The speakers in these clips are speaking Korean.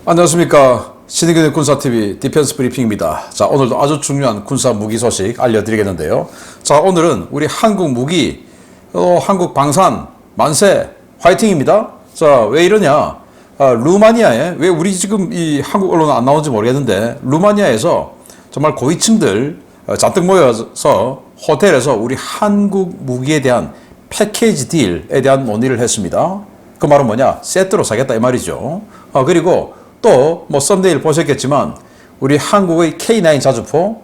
안녕하십니까. 신의균의 군사TV 디펜스 브리핑입니다. 자, 오늘도 아주 중요한 군사 무기 소식 알려드리겠는데요. 자, 오늘은 우리 한국 무기, 한국 방산, 만세, 화이팅입니다. 자, 왜 이러냐. 루마니아에, 왜 우리 지금 이 한국 언론은 안 나오는지 모르겠는데, 루마니아에서 정말 고위층들 잔뜩 모여서 호텔에서 우리 한국 무기에 대한 패키지 딜에 대한 논의를 했습니다. 그 말은 뭐냐? 세트로 사겠다 이 말이죠. 그리고 또 뭐 썸네일 보셨겠지만 우리 한국의 K9 자주포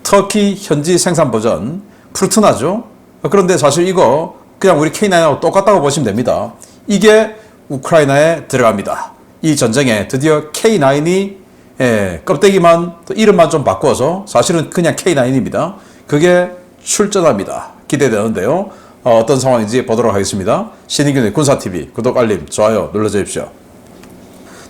터키 현지 생산 버전 프루트나죠. 그런데 사실 이거 그냥 우리 K9하고 똑같다고 보시면 됩니다. 이게 우크라이나에 들어갑니다. 이 전쟁에 드디어 K9이 껍데기만 이름만 좀 바꿔서 사실은 그냥 K9입니다. 그게 출전합니다. 기대되는데요. 어떤 상황인지 보도록 하겠습니다. 신의균의 군사TV 구독, 알림, 좋아요 눌러주십시오.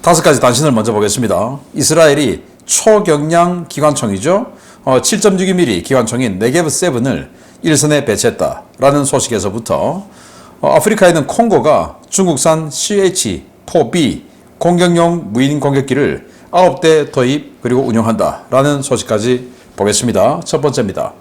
5가지 단신을 먼저 보겠습니다. 이스라엘이 초경량 기관총이죠. 7.62mm 기관총인 네게브7을 일선에 배치했다라는 소식에서부터 아프리카에 있는 콩고가 중국산 CH-4B 공격용 무인 공격기를 9대 도입 그리고 운용한다라는 소식까지 보겠습니다. 첫 번째입니다.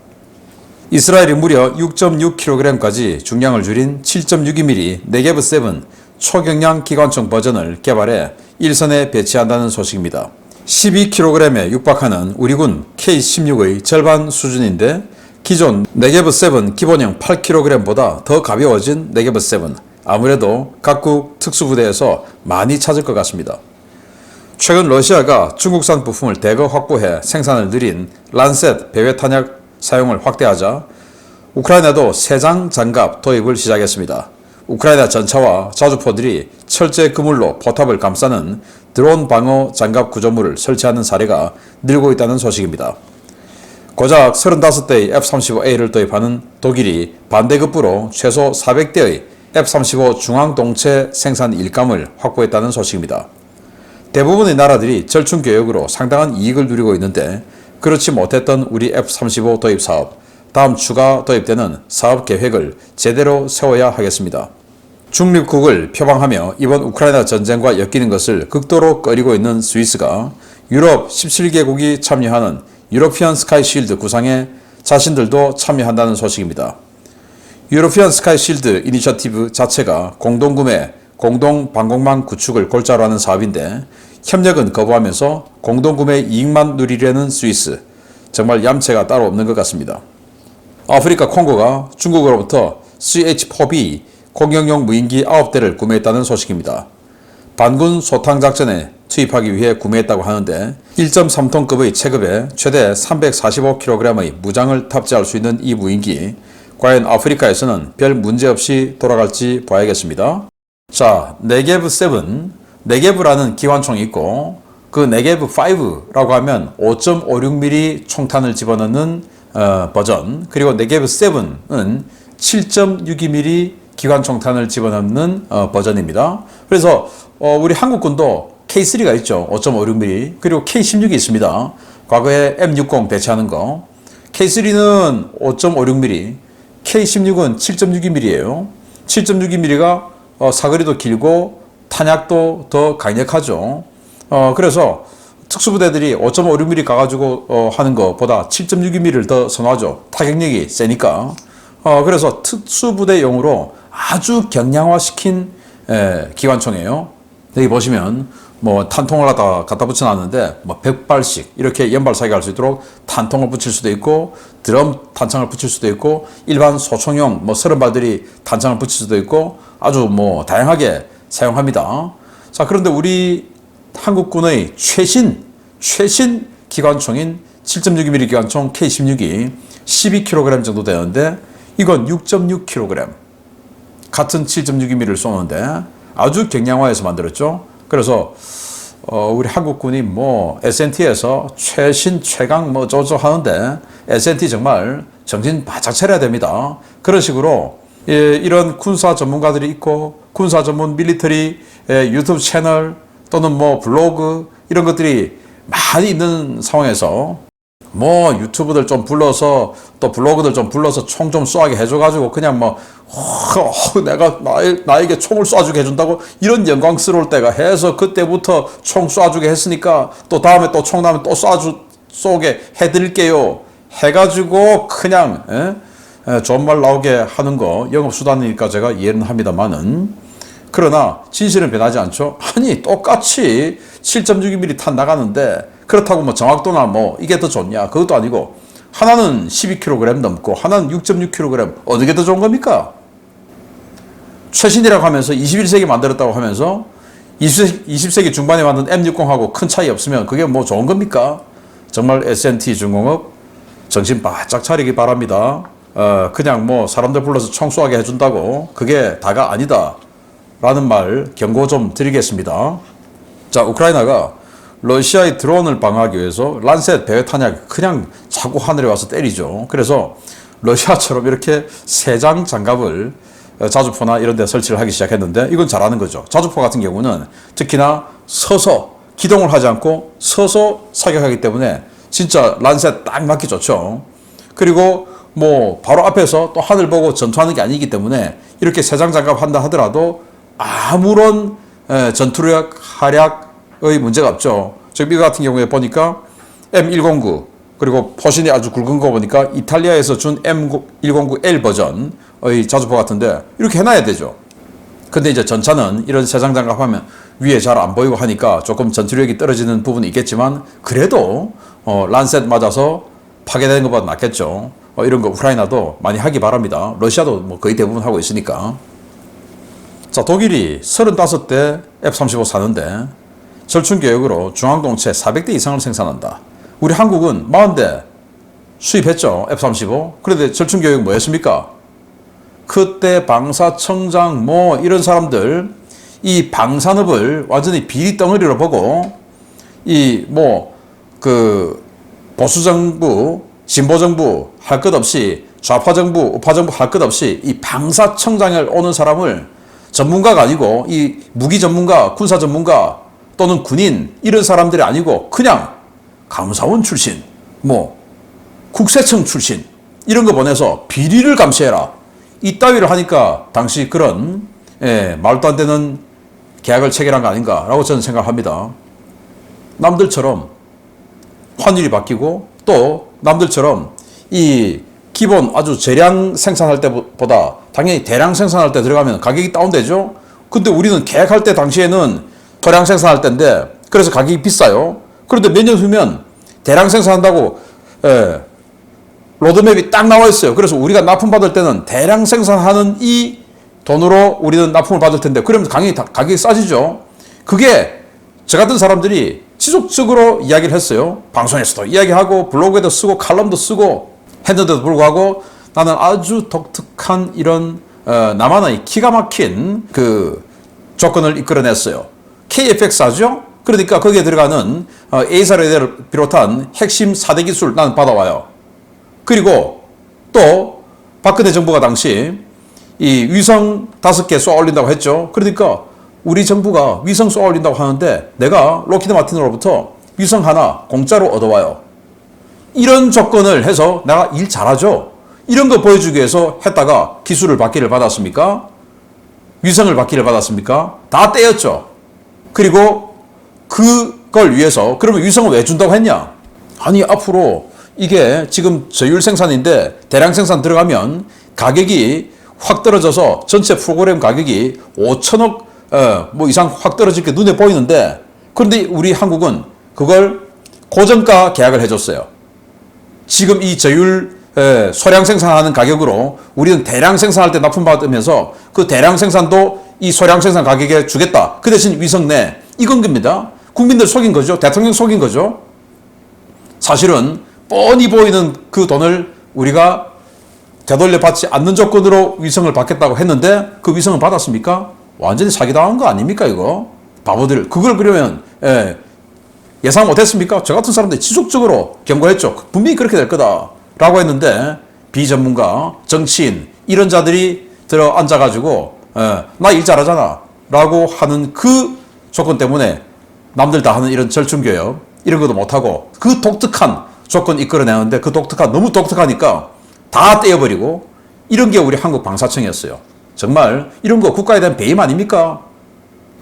이스라엘이 무려 6.6kg까지 중량을 줄인 7.62mm 네게브7 초경량 기관총 버전을 개발해 일선에 배치한다는 소식입니다. 12kg에 육박하는 우리군 K-16의 절반 수준인데 기존 네게브7 기본형 8kg보다 더 가벼워진 네게브7 아무래도 각국 특수부대에서 많이 찾을 것 같습니다. 최근 러시아가 중국산 부품을 대거 확보해 생산을 늘린 란셋 배회 탄약 사용을 확대하자 우크라이나도 세장 장갑 도입을 시작했습니다. 우크라이나 전차와 자주포들이 철제 그물로 포탑을 감싸는 드론 방어 장갑 구조물을 설치하는 사례가 늘고 있다는 소식입니다. 고작 35대의 F-35A를 도입하는 독일이 반대급부로 최소 400대의 F-35 중앙동체 생산 일감을 확보했다는 소식입니다. 대부분의 나라들이 절충교역으로 상당한 이익을 누리고 있는데 그렇지 못했던 우리 F-35 도입 사업, 다음 추가 도입되는 사업 계획을 제대로 세워야 하겠습니다. 중립국을 표방하며 이번 우크라이나 전쟁과 엮이는 것을 극도로 꺼리고 있는 스위스가 유럽 17개국이 참여하는 유로피언 스카이 실드 구상에 자신들도 참여한다는 소식입니다. 유로피언 스카이 실드 이니셔티브 자체가 공동구매, 공동방공망 구축을 골자로 하는 사업인데 협력은 거부하면서 공동구매 이익만 누리려는 스위스, 정말 얌체가 따로 없는 것 같습니다. 아프리카 콩고가 중국으로부터 CH-4B 공격용 무인기 9대를 구매했다는 소식입니다. 반군 소탕작전에 투입하기 위해 구매했다고 하는데 1.3톤급의 체급에 최대 345kg의 무장을 탑재할 수 있는 이 무인기, 과연 아프리카에서는 별 문제 없이 돌아갈지 봐야겠습니다. 자, 네게브7, 네게브라는 기관총이 있고 그 네게브5라고 하면 5.56mm 총탄을 집어넣는 버전, 그리고 네게브7은 7.62mm 기관총탄을 집어넣는 버전입니다. 그래서 우리 한국군도 K3가 있죠. 5.56mm. 그리고 K16이 있습니다. 과거에 M60 배치하는 거. K3는 5.56mm, K16은 7.62mm예요. 7.62mm가 사거리도 길고 탄약도 더 강력하죠. 그래서 특수부대들이 5.56mm 가가지고 하는 것보다 7.62mm를 더 선호하죠. 타격력이 세니까. 그래서 특수부대용으로 아주 경량화시킨 기관총이에요. 여기 보시면 뭐 탄통을 갖다 붙여놨는데 뭐 100발씩 이렇게 연발 사격할 수 있도록 탄통을 붙일 수도 있고 드럼 탄창을 붙일 수도 있고 일반 소총용 뭐 30발들이 탄창을 붙일 수도 있고 아주 뭐 다양하게 사용합니다. 자, 그런데 우리 한국군의 최신 기관총인 7.62mm 기관총 K16이 12kg 정도 되는데 이건 6.6kg 같은 7.62mm를 쏘는데 아주 경량화해서 만들었죠. 그래서 우리 한국군이 뭐 S&T에서 최신 최강 뭐 저저 하는데 S&T 정말 정신 바짝 차려야 됩니다. 그런 식으로 이런 군사 전문가들이 있고 군사 전문 밀리터리 유튜브 채널 또는 뭐 블로그 이런 것들이 많이 있는 상황에서 뭐 유튜브들 좀 불러서 또 블로그들 좀 불러서 총 좀 쏘게 해줘가지고 그냥 뭐 내가 나에게 총을 쏴주게 해준다고 이런 영광스러울 때가 해서 그때부터 총 쏴주게 했으니까 또 다음에 또 총 나면 또 쏘게 해드릴게요 해가지고 그냥 좋은 말 나오게 하는 거 영업수단이니까 제가 이해는 합니다만은, 그러나 진실은 변하지 않죠. 아니 똑같이 7.62mm 탄 나가는데 그렇다고 뭐 정확도나 뭐 이게 더 좋냐, 그것도 아니고 하나는 12kg 넘고 하나는 6.6kg, 어느 게 더 좋은 겁니까? 최신이라고 하면서 21세기 만들었다고 하면서 20세기 중반에 만든 M60하고 큰 차이 없으면 그게 뭐 좋은 겁니까? 정말 S&T 중공업 정신 바짝 차리기 바랍니다. 그냥 뭐 사람들 불러서 총 쏘게 해준다고 그게 다가 아니다 라는 말 경고 좀 드리겠습니다. 자, 우크라이나가 러시아의 드론을 방어하기 위해서 란셋 배회 탄약 그냥 자꾸 하늘에 와서 때리죠. 그래서 러시아처럼 이렇게 세장 장갑을 자주포나 이런 데 설치를 하기 시작했는데 이건 잘하는 거죠. 자주포 같은 경우는 특히나 서서 기동을 하지 않고 서서 사격하기 때문에 진짜 란셋 딱 맞기 좋죠. 그리고 뭐 바로 앞에서 또 하늘 보고 전투하는 게 아니기 때문에 이렇게 세장 장갑 한다 하더라도 아무런 전투력 활약의 문제가 없죠. 지금 이거 같은 경우에 보니까 M109 그리고 포신이 아주 굵은 거 보니까 이탈리아에서 준 M109L 버전의 자주포 같은데 이렇게 해놔야 되죠. 근데 이제 전차는 이런 세장 장갑 하면 위에 잘 안 보이고 하니까 조금 전투력이 떨어지는 부분이 있겠지만 그래도 란셋 맞아서 파괴되는 것보다 낫겠죠. 이런 거 우크라이나도 많이 하기 바랍니다. 러시아도 뭐 거의 대부분 하고 있으니까. 자, 독일이 35대 F-35 사는데 절충계획으로 중앙동체 400대 이상을 생산한다. 우리 한국은 40대 수입했죠. F-35. 그런데 절충계획 뭐 했습니까? 그때 방사청장 뭐 이런 사람들 이 방산업을 완전히 비리덩어리로 보고 이 뭐 그 보수정부 진보정부 할 것 없이 좌파정부 우파정부 할 것 없이 이 방사청장을 오는 사람을 전문가가 아니고 이 무기 전문가 군사 전문가 또는 군인 이런 사람들이 아니고 그냥 감사원 출신 뭐 국세청 출신 이런 거 보내서 비리를 감시해라 이따위를 하니까 당시 그런 말도 안 되는 계약을 체결한 거 아닌가라고 저는 생각합니다. 남들처럼 환율이 바뀌고 또 남들처럼 이 기본 아주 재량 생산할 때보다 당연히 대량 생산할 때 들어가면 가격이 다운되죠. 근데 우리는 계획할 때 당시에는 소량 생산할 때인데 그래서 가격이 비싸요. 그런데 몇 년 후면 대량 생산한다고 로드맵이 딱 나와 있어요. 그래서 우리가 납품 받을 때는 대량 생산하는 이 돈으로 우리는 납품을 받을 텐데 그러면 가격이 싸지죠. 그게 저 같은 사람들이 지속적으로 이야기를 했어요. 방송에서도 이야기하고 블로그에도 쓰고 칼럼도 쓰고 했는데도 불구하고 나는 아주 독특한 이런 나만의 기가 막힌 그 조건을 이끌어냈어요. KFX하죠? 그러니까 거기에 들어가는 A사를 비롯한 핵심 4대 기술 나는 받아와요. 그리고 또 박근혜 정부가 당시 이 위성 5개 쏘아 올린다고 했죠. 그러니까 우리 정부가 위성 쏘아 올린다고 하는데 내가 록히드 마틴으로부터 위성 하나 공짜로 얻어와요. 이런 조건을 해서 내가 일 잘하죠. 이런 거 보여주기 위해서 했다가 기술을 받기를 받았습니까? 위성을 받기를 받았습니까? 다 떼었죠. 그리고 그걸 위해서 그러면 위성을 왜 준다고 했냐? 아니 앞으로 이게 지금 저율 생산인데 대량 생산 들어가면 가격이 확 떨어져서 전체 프로그램 가격이 5천억 뭐 이상 확 떨어질 게 눈에 보이는데 그런데 우리 한국은 그걸 고정가 계약을 해줬어요. 지금 이 저율 소량 생산하는 가격으로 우리는 대량 생산할 때 납품받으면서 그 대량 생산도 이 소량 생산 가격에 주겠다. 그 대신 위성 내 이건 겁니다. 국민들 속인 거죠. 대통령 속인 거죠. 사실은 뻔히 보이는 그 돈을 우리가 되돌려 받지 않는 조건으로 위성을 받겠다고 했는데 그 위성을 받았습니까? 완전히 사기당한 거 아닙니까 이거? 바보들. 그걸 그러면 예상 못했습니까? 저 같은 사람들이 지속적으로 경고했죠. 분명히 그렇게 될 거다라고 했는데 비전문가, 정치인 이런 자들이 들어 앉아가지고 나 일 잘하잖아 라고 하는 그 조건 때문에 남들 다 하는 이런 절충교역 이런 것도 못하고 그 독특한 조건 이끌어내는데 그 너무 독특하니까 다 떼어버리고 이런 게 우리 한국 방사청이었어요. 정말 이런 거 국가에 대한 배임 아닙니까?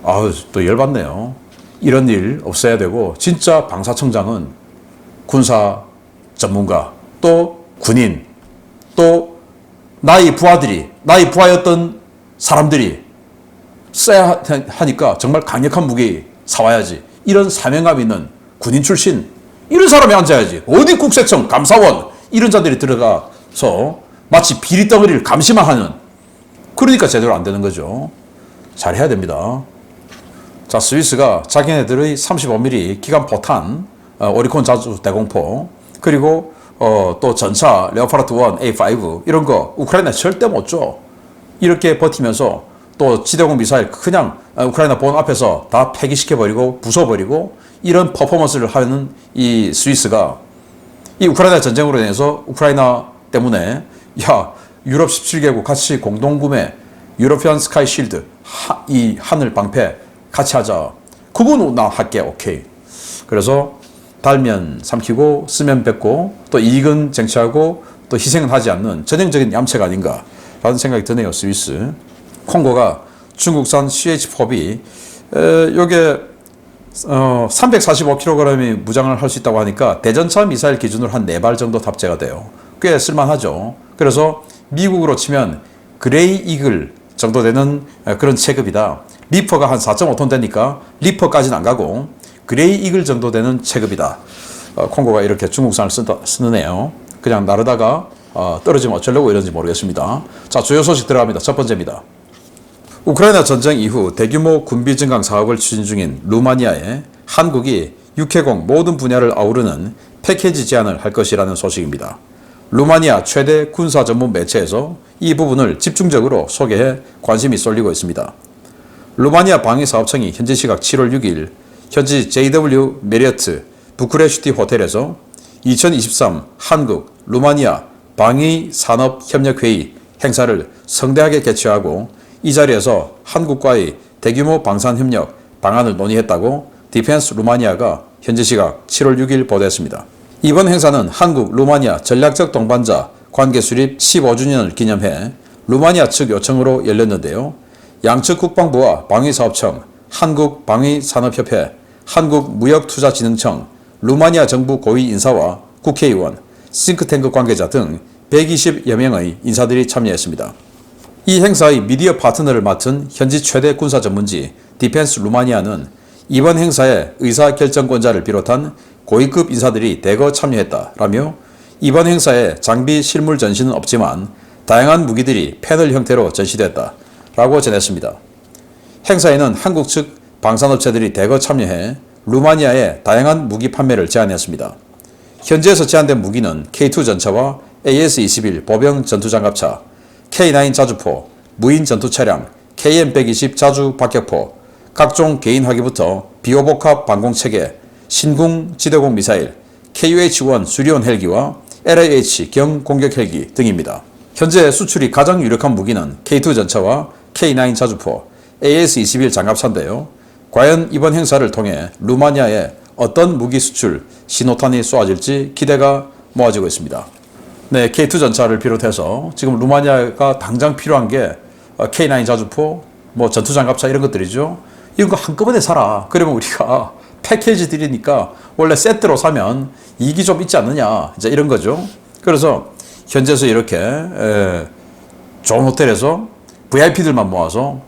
아유, 또 열받네요. 이런 일 없어야 되고 진짜 방사청장은 군사 전문가 또 군인 또 나의 부하였던 사람들이 써야 하니까 정말 강력한 무기 사와야지. 이런 사명감 있는 군인 출신 이런 사람이 앉아야지. 어디 국세청 감사원 이런 자들이 들어가서 마치 비리덩어리를 감시만 하는, 그러니까 제대로 안 되는 거죠. 잘해야 됩니다. 자, 스위스가 자기네들의 35mm 기관 포탄 오리콘 자주 대공포 그리고 또 전차 레오파르트 1 A5 이런 거 우크라이나 절대 못 줘. 이렇게 버티면서 또 지대공 미사일 그냥 우크라이나 본 앞에서 다 폐기시켜버리고 부숴버리고 이런 퍼포먼스를 하는 이 스위스가 이 우크라이나 전쟁으로 인해서 우크라이나 때문에 야, 유럽 17개국 같이 공동구매 유로피안 스카이 실드 이 하늘 방패 같이 하자. 그건 나 할게. 오케이. 그래서 달면 삼키고 쓰면 뱉고 또 이익은 쟁취하고 또 희생은 하지 않는 전형적인 얌체가 아닌가 라는 생각이 드네요. 스위스. 콩고가 중국산 CH4B 요게 345kg이 무장을 할 수 있다고 하니까 대전차 미사일 기준으로 한 4발 정도 탑재가 돼요. 꽤 쓸만하죠. 그래서 미국으로 치면 그레이 이글 정도 되는 그런 체급이다. 리퍼가 한 4.5톤 되니까 리퍼까지는 안 가고 그레이 이글 정도 되는 체급이다. 콩고가 이렇게 중국산을 쓰느네요. 그냥 나르다가 떨어지면 어쩌려고 이런지 모르겠습니다. 자, 주요 소식 들어갑니다. 첫 번째입니다. 우크라이나 전쟁 이후 대규모 군비 증강 사업을 추진 중인 루마니아에 한국이 육해공 모든 분야를 아우르는 패키지 제안을 할 것이라는 소식입니다. 루마니아 최대 군사 전문 매체에서 이 부분을 집중적으로 소개해 관심이 쏠리고 있습니다. 루마니아 방위사업청이 현지 시각 7월 6일 현지 JW 메리어트 부쿠레슈티 호텔에서 2023 한국 루마니아 방위산업협력회의 행사를 성대하게 개최하고 이 자리에서 한국과의 대규모 방산협력 방안을 논의했다고 디펜스 루마니아가 현지 시각 7월 6일 보도했습니다. 이번 행사는 한국 루마니아 전략적 동반자 관계 수립 15주년을 기념해 루마니아 측 요청으로 열렸는데요. 양측 국방부와 방위사업청, 한국방위산업협회, 한국무역투자진흥청, 루마니아 정부 고위 인사와 국회의원, 싱크탱크 관계자 등 120여 명의 인사들이 참여했습니다. 이 행사의 미디어 파트너를 맡은 현지 최대 군사 전문지 디펜스 루마니아는 이번 행사에 의사결정권자를 비롯한 고위급 인사들이 대거 참여했다라며 이번 행사에 장비 실물 전시는 없지만 다양한 무기들이 패널 형태로 전시됐다라고 전했습니다. 행사에는 한국 측 방산업체들이 대거 참여해 루마니아의 다양한 무기 판매를 제안했습니다. 현지에서 제안된 무기는 K2 전차와 AS-21 보병 전투장갑차, K9 자주포, 무인 전투차량, KN-120 자주 박격포, 각종 개인 화기부터 비호복합 방공체계, 신궁 지대공 미사일, KUH-1 수리온 헬기와 LAH 경 공격 헬기 등입니다. 현재 수출이 가장 유력한 무기는 K2 전차와 K9 자주포, AS-21 장갑차인데요. 과연 이번 행사를 통해 루마니아에 어떤 무기 수출 신호탄이 쏘아질지 기대가 모아지고 있습니다. 네, K2 전차를 비롯해서 지금 루마니아가 당장 필요한 게 K9 자주포, 뭐 전투장갑차 이런 것들이죠. 이런 거 한꺼번에 사라. 그러면 우리가 패키지 드리니까 원래 세트로 사면 이익이 좀 있지 않느냐. 이제 이런 거죠. 그래서 현지에서 이렇게 좋은 호텔에서 VIP들만 모아서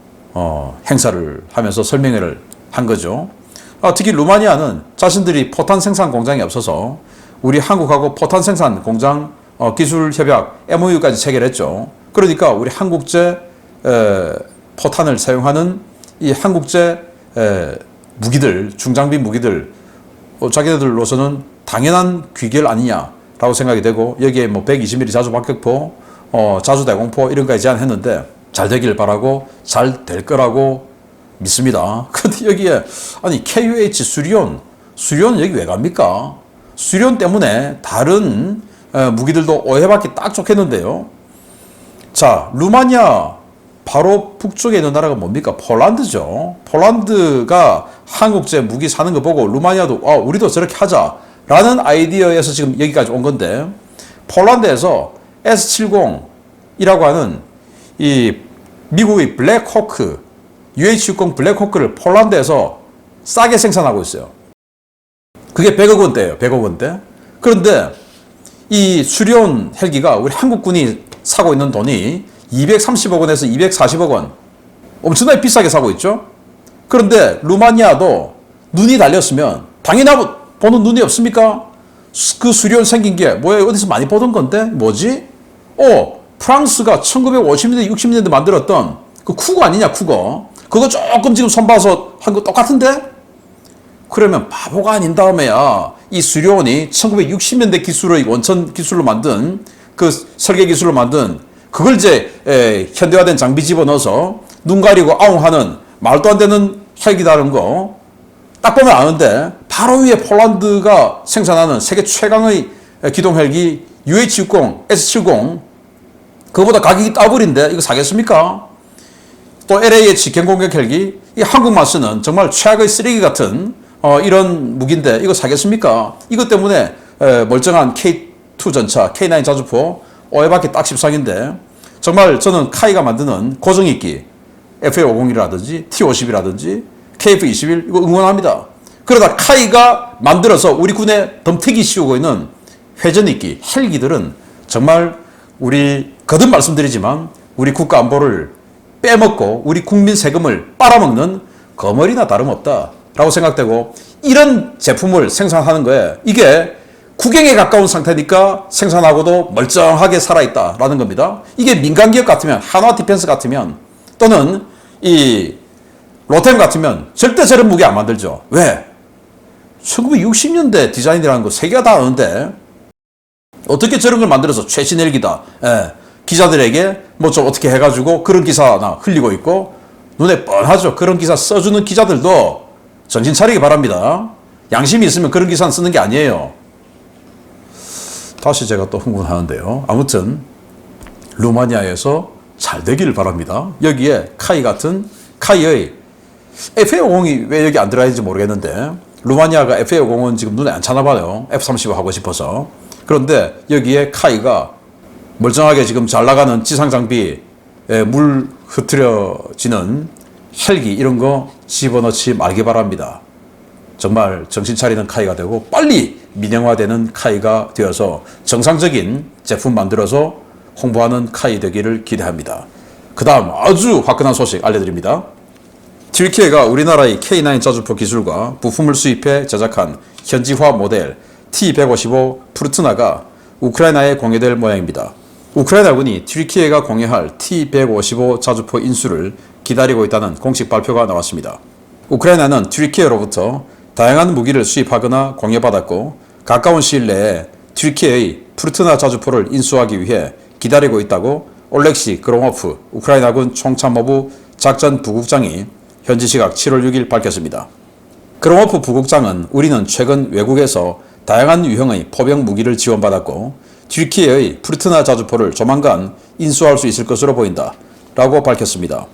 행사를 하면서 설명회를 한 거죠. 특히 루마니아는 자신들이 포탄 생산 공장이 없어서 우리 한국하고 포탄 생산 공장 기술 협약 MOU까지 체결했죠. 그러니까 우리 한국제 포탄을 사용하는 이 한국제 무기들, 중장비 무기들 자기들로서는 당연한 귀결 아니냐라고 생각이 되고 여기에 뭐 120mm 자주 박격포, 자주 대공포 이런 거에 제안했는데 잘 되길 바라고 잘 될 거라고 믿습니다. 근데 여기에 아니 KUH 수리온 여기 왜 갑니까? 수리온 때문에 다른 무기들도 오해받기 딱 좋겠는데요. 자, 루마니아 바로 북쪽에 있는 나라가 뭡니까? 폴란드죠. 폴란드가 한국제 무기 사는 거 보고 루마니아도 우리도 저렇게 하자 라는 아이디어에서 지금 여기까지 온 건데, 폴란드에서 S70이라고 하는 이 미국의 블랙호크, UH-60 블랙호크를 폴란드에서 싸게 생산하고 있어요. 그게 100억 원대예요. 100억 원대. 그런데 이 수리온 헬기가 우리 한국군이 사고 있는 돈이 230억 원에서 240억 원. 엄청나게 비싸게 사고 있죠. 그런데 루마니아도 눈이 달렸으면 당연히 보는 눈이 없습니까? 그 수리온 생긴 게 뭐예요? 어디서 많이 보던 건데? 뭐지? 프랑스가 1950년대, 60년대 만들었던 그 쿠거 아니냐, 쿠거. 그거 조금 지금 손봐서 한 거 똑같은데? 그러면 바보가 아닌 다음에야 이 수리온이 1960년대 기술의 원천 기술로 만든 그 설계 기술로 만든 그걸 이제 현대화된 장비 집어넣어서 눈 가리고 아웅하는 말도 안 되는 헬기다는 거 딱 보면 아는데 바로 위에 폴란드가 생산하는 세계 최강의 기동 헬기 UH-60, S70 그거보다 가격이 더블인데 이거 사겠습니까? 또 LAH 경공격 헬기 이 한국만 쓰는 정말 최악의 쓰레기 같은 이런 무기인데 이거 사겠습니까? 이것 때문에 멀쩡한 K2 전차, K9 자주포 오해받기 딱 십상인데 정말 저는 카이가 만드는 고정익기 FA50이라든지 T50이라든지 KF21 이거 응원합니다. 그러다 카이가 만들어서 우리 군에 덤태기 씌우고 있는 회전익기 헬기들은 정말 우리 거듭 말씀드리지만 우리 국가 안보를 빼먹고 우리 국민 세금을 빨아먹는 거머리나 다름없다라고 생각되고 이런 제품을 생산하는 거에 이게 국영에 가까운 상태니까 생산하고도 멀쩡하게 살아있다라는 겁니다. 이게 민간기업 같으면 한화 디펜스 같으면 또는 이 로템 같으면 절대 저런 무기 안 만들죠. 왜? 1960년대 디자인이라는 거 세계가 다 아는데 어떻게 저런 걸 만들어서 최신 헬기다. 기자들에게 뭐 좀 어떻게 해가지고 그런 기사나 흘리고 있고 눈에 뻔하죠. 그런 기사 써주는 기자들도 정신 차리기 바랍니다. 양심이 있으면 그런 기사는 쓰는 게 아니에요. 다시 제가 또 흥분하는데요. 아무튼 루마니아에서 잘 되기를 바랍니다. 여기에 카이 같은 카이의 FA50이 왜 여기 안 들어가 있는지 모르겠는데 루마니아가 FA50은 지금 눈에 안 차나 봐요. F-35 하고 싶어서. 그런데 여기에 카이가 멀쩡하게 지금 잘 나가는 지상장비 물 흐트려지는 헬기 이런 거 집어넣지 말기 바랍니다. 정말 정신 차리는 카이가 되고 빨리 민영화되는 카이가 되어서 정상적인 제품 만들어서 홍보하는 카이 되기를 기대합니다. 그 다음 아주 화끈한 소식 알려드립니다. 튀르키예가 우리나라의 K9 자주포 기술과 부품을 수입해 제작한 현지화 모델 T-155 푸르트나가 우크라이나에 공개될 모양입니다. 우크라이나군이 튀르키예가 공개할 T-155 자주포 인수를 기다리고 있다는 공식 발표가 나왔습니다. 우크라이나는 튀르키예로부터 다양한 무기를 수입하거나 공여받았고 가까운 시일 내에 튀르키예의 푸르트나 자주포를 인수하기 위해 기다리고 있다고 올렉시 그로모프 우크라이나군 총참모부 작전 부국장이 현지 시각 7월 6일 밝혔습니다. 그로모프 부국장은 우리는 최근 외국에서 다양한 유형의 포병 무기를 지원받았고 튀르키예의 푸르트나 자주포를 조만간 인수할 수 있을 것으로 보인다 라고 밝혔습니다.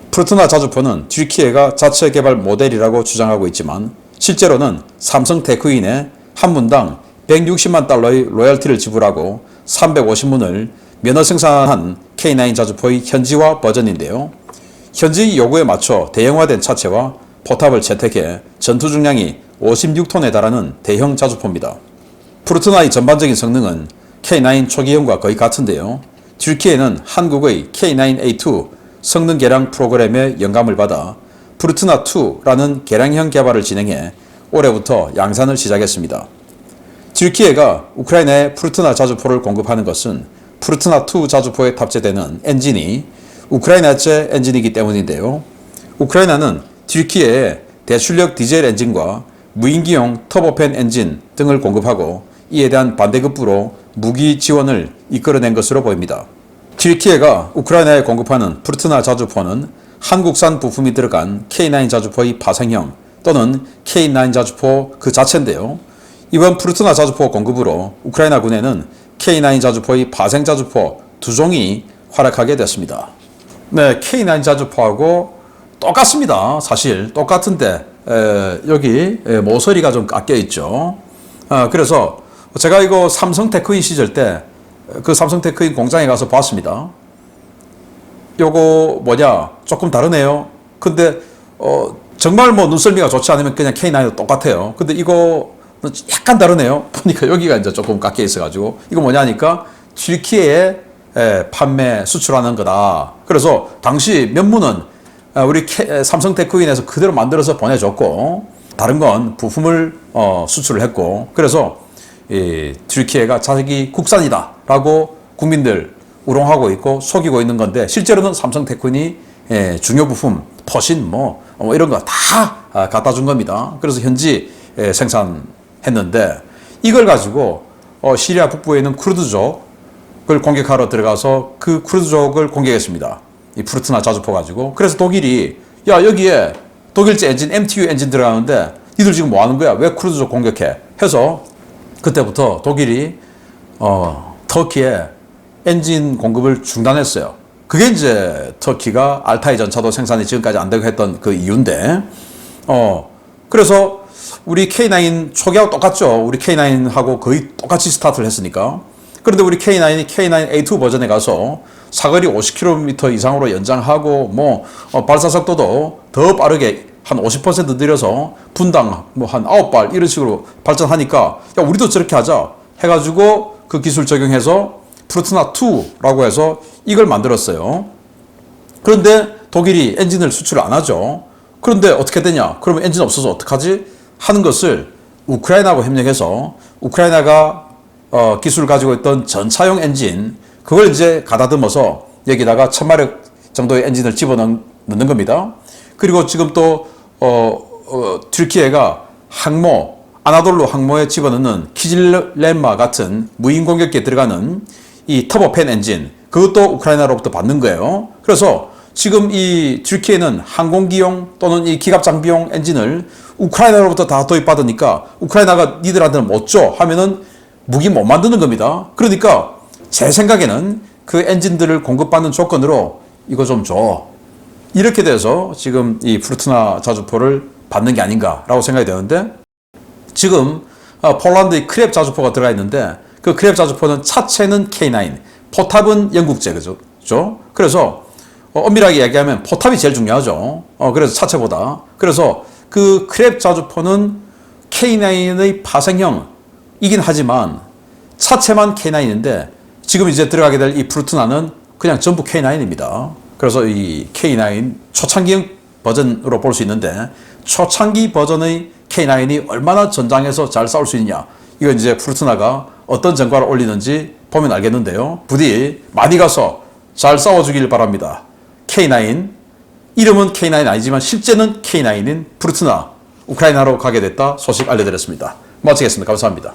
푸르트나 자주포는 튀르키예가 자체 개발 모델이라고 주장하고 있지만 실제로는 삼성 테크인에 한 문당 160만 달러의 로열티를 지불하고 350문을 면허 생산한 K9 자주포의 현지화 버전인데요. 현지 요구에 맞춰 대형화된 차체와 포탑을 채택해 전투 중량이 56톤에 달하는 대형 자주포입니다. 푸르트나의 전반적인 성능은 K9 초기형과 거의 같은데요. 튀르키예는 한국의 K9A2 성능 개량 프로그램에 영감을 받아 푸르트나2라는 개량형 개발을 진행해 올해부터 양산을 시작했습니다. 튀르키예가 우크라이나에 푸르트나 자주포를 공급하는 것은 푸르트나2 자주포에 탑재되는 엔진이 우크라이나제 엔진이기 때문인데요. 우크라이나는 튀르키예에 대출력 디젤 엔진과 무인기용 터보팬 엔진 등을 공급하고 이에 대한 반대급부로 무기 지원을 이끌어낸 것으로 보입니다. 튀르키예가 우크라이나에 공급하는 푸르트나 자주포는 한국산 부품이 들어간 K9 자주포의 파생형 또는 K9 자주포 그 자체인데요. 이번 푸르트나 자주포 공급으로 우크라이나 군에는 K9 자주포의 파생 자주포 두 종이 활약하게 됐습니다. 네, K9 자주포하고 똑같습니다. 사실 똑같은데 여기 모서리가 좀 깎여 있죠. 그래서 제가 이거 삼성 테크인 시절 때 그 삼성 테크인 공장에 가서 봤습니다. 요거 뭐냐 조금 다르네요. 근데 정말 뭐 눈썰미가 좋지 않으면 그냥 K9도 똑같아요. 근데 이거 약간 다르네요. 보니까 여기가 이제 조금 깎여 있어가지고 이거 뭐냐니까 튀르키예에 판매 수출하는 거다. 그래서 당시 면무는 우리 삼성 테크인에서 그대로 만들어서 보내줬고 다른 건 부품을 수출을 했고 그래서 튀르키예가 자기 국산이다라고 국민들 우롱하고 있고 속이고 있는 건데 실제로는 삼성 테크인이 중요 부품 퍼신 뭐 이런 거 다 갖다 준 겁니다. 그래서 현지 생산했는데 이걸 가지고 시리아 북부에 있는 쿠르드족을 공격하러 들어가서 그 쿠르드족을 공격했습니다. 이 프루트나 자주포 가지고. 그래서 독일이 야 여기에 독일제 엔진 MTU 엔진 들어가는데 니들 지금 뭐 하는 거야? 왜 쿠르드족 공격해? 해서 그때부터 독일이 터키에 엔진 공급을 중단했어요. 그게 이제 터키가 알타이 전차도 생산이 지금까지 안 되고 했던 그 이유인데 그래서 우리 K9 초기하고 똑같죠. 우리 K9하고 거의 똑같이 스타트를 했으니까. 그런데 우리 K9이 K9A2 버전에 가서 사거리 50km 이상으로 연장하고 뭐 발사 속도도 더 빠르게 한 50% 늘려서 분당 뭐 한 9발 이런 식으로 발전하니까 야 우리도 저렇게 하자 해가지고 그 기술 적용해서 프루트나 2라고 해서 이걸 만들었어요. 그런데 독일이 엔진을 수출을 안 하죠. 그런데 어떻게 되냐? 그러면 엔진 없어서 어떡하지? 하는 것을 우크라이나하고 협력해서 우크라이나가 기술을 가지고 있던 전차용 엔진 그걸 이제 가다듬어서 여기다가 1000마력 정도의 엔진을 집어넣는 겁니다. 그리고 지금 또 튀르키예가 항모 아나돌루 항모에 집어넣는 키질렘마 같은 무인 공격기에 들어가는 이 터보팬 엔진 그것도 우크라이나로부터 받는 거예요. 그래서 지금 이 튀르키예는 항공기용 또는 이 기갑 장비용 엔진을 우크라이나로부터 다 도입받으니까 우크라이나가 니들한테는 못 줘 하면은 무기 못 만드는 겁니다. 그러니까 제 생각에는 그 엔진들을 공급받는 조건으로 이거 좀 줘. 이렇게 돼서 지금 이 프루트나 자주포를 받는 게 아닌가라고 생각이 되는데 지금 폴란드의 크랩 자주포가 들어가 있는데 그 크랩 자주포는 차체는 K9, 포탑은 영국제 그죠? 그래서 엄밀하게 얘기하면 포탑이 제일 중요하죠. 그래서 차체보다. 그래서 그 크랩 자주포는 K9의 파생형이긴 하지만 차체만 K9인데 지금 이제 들어가게 될 이 프루트나는 그냥 전부 K9입니다. 그래서 이 K9 초창기형 버전으로 볼 수 있는데 초창기 버전의 K9이 얼마나 전장에서 잘 싸울 수 있냐. 이건 이제 프루트나가 어떤 전과를 올리는지 보면 알겠는데요. 부디 많이 가서 잘 싸워주길 바랍니다. K9 이름은 K9 아니지만 실제는 K9인 프루트나 우크라이나로 가게 됐다 소식 알려드렸습니다. 마치겠습니다. 감사합니다.